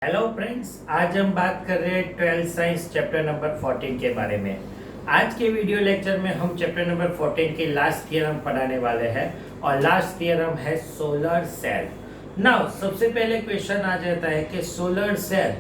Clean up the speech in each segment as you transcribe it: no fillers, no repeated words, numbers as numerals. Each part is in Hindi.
हेलो फ्रेंड्स, आज हम बात कर रहे हैं 12th साइंस चैप्टर नंबर 14 के बारे में। आज के वीडियो लेक्चर में हम चैप्टर नंबर 14 के लास्ट थियरम पढ़ाने वाले हैं और लास्ट थियरम है सोलर सेल। नाउ सबसे पहले क्वेश्चन आ जाता है कि सोलर सेल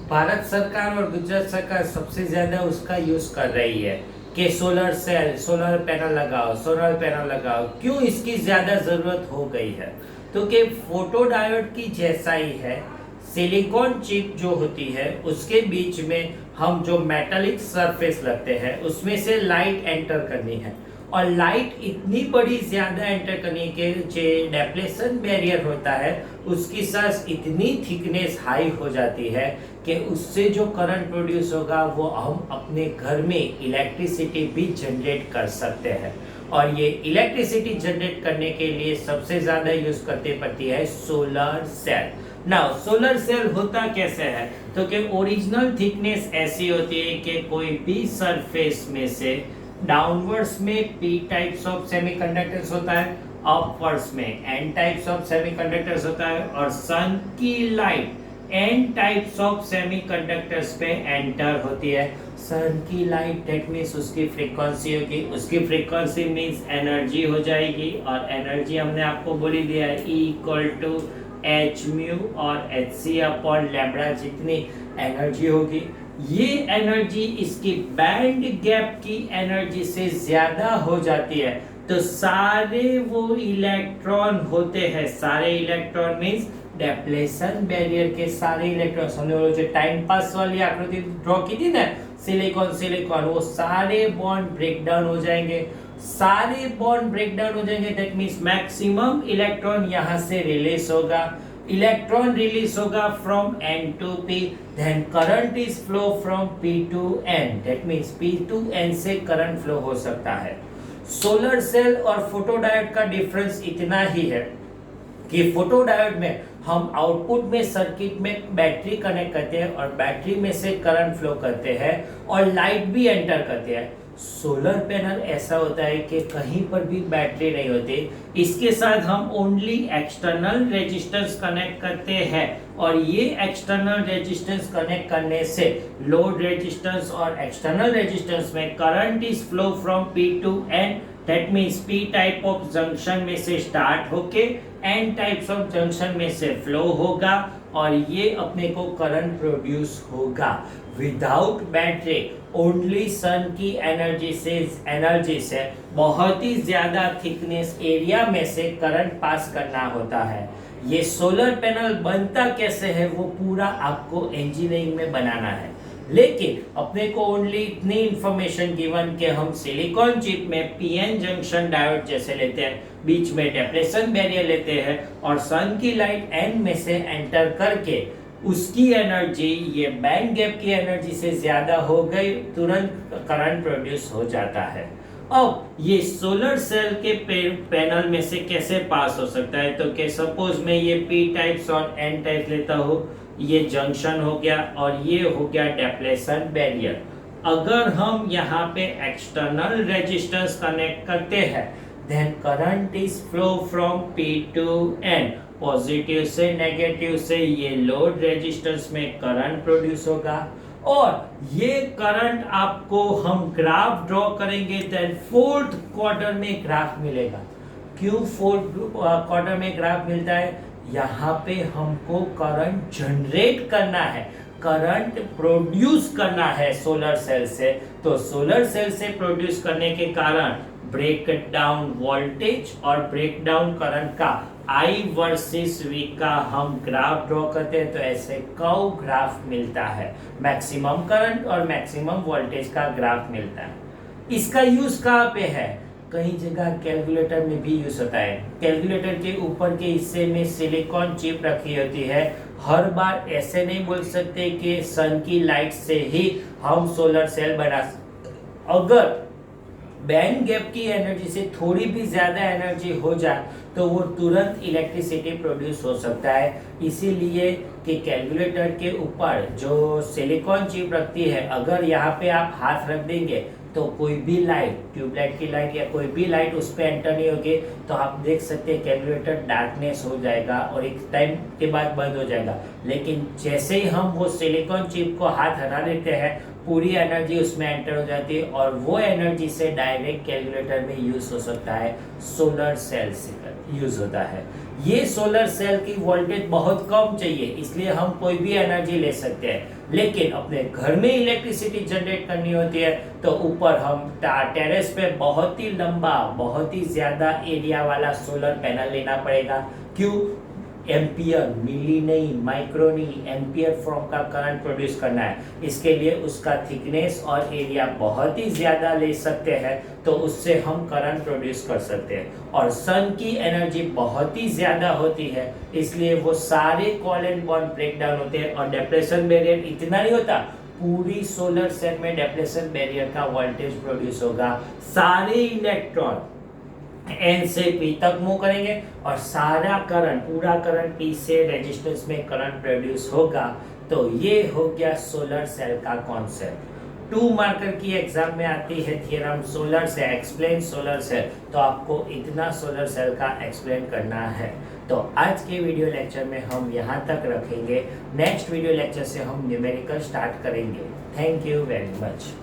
भारत सरकार और गुजरात सरकार सबसे ज़्यादा उसका यूज़ कर रही है कि सोलर सेल, सोलर पैनल लगाओ, सोलर पैनल लगाओ। क्यों इसकी ज़्यादा ज़रूरत हो गई है? तो कि फोटो डायोड की जैसा ही है, सिलिकॉन चिप जो होती है उसके बीच में हम जो मेटालिक सरफेस लगते हैं उसमें से लाइट एंटर करनी है और लाइट इतनी बड़ी ज्यादा एंटर करनी के जो डेप्लेशन बैरियर होता है उसकी साइज इतनी थिकनेस हाई हो जाती है कि उससे जो करंट प्रोड्यूस होगा वो हम अपने घर में इलेक्ट्रिसिटी भी जनरेट कर सकते हैं। और ये इलेक्ट्रिसिटी जनरेट करने के लिए सबसे ज्यादा यूज करते पड़ती है solar cell. Now solar cell होता कैसे है? तो कि ओरिजिनल थिकनेस ऐसी होती है कि कोई भी सरफेस में से डाउनवर्ड्स में पी टाइप्स ऑफ सेमीकंडक्टर्स होता है, अपवर्ड्स में एन टाइप्स ऑफ सेमीकंडक्टर्स होता है और सन की light N types of semiconductors पे एंटर होती है। सन की लाइट दैट मींस उसकी फ्रीक्वेंसी होगी, उसकी फ्रीक्वेंसी मींस एनर्जी हो जाएगी और एनर्जी हमने आपको बोली दिया है E equal to H mu और एच सी अपॉन लैम्ब्डा जितनी एनर्जी होगी। ये एनर्जी इसकी बैंड गैप की एनर्जी से ज्यादा हो जाती है तो सारे वो इलेक्ट्रॉन होते हैं, सारे इलेक्ट्रॉन मींस डेप्लेशन बैरियर के सारे इलेक्ट्रॉन, हमने वो जो टाइम पास वाली आकृति ड्रॉ की थी ना, सिलिकॉन सिलिकॉन, वो सारे बॉन्ड ब्रेक डाउन हो जाएंगे। सारे बॉन्ड ब्रेक डाउन हो जाएंगे दैट मींस मैक्सिमम इलेक्ट्रॉन यहां से रिलीज होगा। इलेक्ट्रॉन रिलीज होगा from n to p, then current is flow from p to n, that means p to n से करंट फ्लो हो सकता है। सोलर सेल और फोटोडायोड का डिफरेंस इतना ही है कि फोटोडायोड में हम आउटपुट में सर्किट में बैटरी कनेक्ट करते हैं और बैटरी में से करंट फ्लो करते हैं और लाइट भी एंटर करते हैं। सोलर पैनल ऐसा होता है कि कहीं पर भी बैटरी नहीं होती, इसके साथ हम ओनली एक्सटर्नल रेजिस्टेंस कनेक्ट करते हैं और ये एक्सटर्नल रेजिस्टेंस कनेक्ट करने से लोड रेजिस्टेंस और एक्सटर्नल रेजिस्टेंस में current is flow from P to N, that means P type of junction में से स्टार्ट होके N टाइप्स ऑफ जंक्शन में से फ्लो होगा और ये अपने को करंट प्रोड्यूस होगा। विदाउट बैटरी ओनली सन की एनर्जी से बहुत ही ज्यादा थिकनेस एरिया में से करंट पास करना होता है। ये सोलर पैनल बनता कैसे है वो पूरा आपको इंजीनियरिंग में बनाना है, लेकिन अपने को ओनली इतनी इंफॉर्मेशन गिवन कि हम सिलिकॉन चिप में पीएन जंक्शन डायोड जैसे लेते हैं, बीच में डेप्लेशन बैरियर लेते हैं और सन की लाइट एन में से एंटर करके उसकी एनर्जी ये बैंड गैप की एनर्जी से ज्यादा हो गई, तुरंत करंट प्रोड्यूस हो जाता है। अब ये सोलर सेल के पैनल में से कैसे पास हो सकता है? तो कि सपोज मैं ये पी टाइप्स और एन टाइप लेता हूँ, ये जंक्शन हो गया और ये हो गया डेप्लेशन बैरियर। अगर हम यहाँ पे एक्सटर्नल रेजिस्टेंस कनेक्ट करते हैं then current is flow from P to N, positive से नेगेटिव से ये लोड रेजिस्टेंस में करंट प्रोड्यूस होगा और ये करंट आपको हम ग्राफ ड्रॉ करेंगे देन फोर्थ क्वार्टर में ग्राफ मिलेगा। क्यों फोर्थ क्वार्टर में ग्राफ मिलता है? यहाँ पे हमको करंट जनरेट करना है, करंट प्रोड्यूस करना है सोलर सेल से, तो सोलर सेल से प्रोड्यूस करने के कारण ब्रेक डाउन वोल्टेज और ब्रेक डाउन करंट का I वर्सेस V का हम ग्राफ ड्रॉ करते हैं तो ऐसे कर्व ग्राफ मिलता है, मैक्सिमम करंट और मैक्सिमम वोल्टेज का ग्राफ मिलता है। इसका यूज कहाँ पे है? कई जगह कैलकुलेटर में भी यूज होता है। कैलकुलेटर के ऊपर के हिस्से में सिलिकॉन चिप रखी होती है। हर बार ऐसे नहीं बोल सकते कि सन की लाइट से ही हम सोलर सेल बना सकते। अगर बैंड गैप की एनर्जी से थोड़ी भी ज्यादा एनर्जी हो जाए तो वो तुरंत इलेक्ट्रिसिटी प्रोड्यूस हो सकता है। इसीलिए कि कैलकुलेटर के ऊपर जो सिलिकॉन चिप रखती है, अगर यहाँ पे आप हाथ रख देंगे तो कोई भी लाइट, ट्यूबलाइट की लाइट या कोई भी लाइट उस पर एंटर नहीं होगी, तो आप देख सकते हैं कैलकुलेटर डार्कनेस हो जाएगा और एक टाइम के बाद बंद हो जाएगा। लेकिन जैसे ही हम वो सिलिकॉन चिप को हाथ हटा देते हैं, पूरी एनर्जी उसमें एंटर हो जाती है और वो एनर्जी से डायरेक्ट कैलकुलेटर में यूज हो सकता है, सोलर सेल से यूज होता है। ये सोलर सेल की वोल्टेज बहुत कम चाहिए, इसलिए हम कोई भी एनर्जी ले सकते हैं। लेकिन अपने घर में इलेक्ट्रिसिटी जनरेट करनी होती है तो ऊपर हम टेरेस पे बहुत ही लंबा, बहुत ही ज्यादा एरिया वाला सोलर पैनल लेना पड़ेगा। क्यों? एम्पियर, मिली नहीं, माइक्रो नहीं, एम्पियर फॉर्म का करंट प्रोड्यूस करना है। इसके लिए उसका थिकनेस और एरिया बहुत ही ज्यादा ले सकते हैं, तो उससे हम करंट प्रोड्यूस कर सकते हैं। और सन की एनर्जी बहुत ही ज्यादा होती है, इसलिए वो सारे कोवेलेंट बॉन्ड ब्रेक डाउन होते हैं और डिप्लेशन बैरियर इतना नहीं होता। पूरी सोलर सेल में डिप्लेशन बैरियर का वोल्टेज प्रोड्यूस होगा, सारे इलेक्ट्रॉन एन से पी तक मूव करेंगे और सारा करंट, पूरा करंट पी से रेजिस्टेंस में करंट प्रोड्यूस होगा। तो ये हो गया सोलर सेल का कॉन्सेप्ट। 2 मार्कर की एग्जाम में आती है थ्योरम सोलर से एक्सप्लेन सोलर सेल, तो आपको इतना सोलर सेल का एक्सप्लेन करना है। तो आज के वीडियो लेक्चर में हम यहाँ तक रखेंगे। नेक्स्ट वीडियो लेक्चर से हम न्यूमेरिकल स्टार्ट करेंगे। Thank you very much.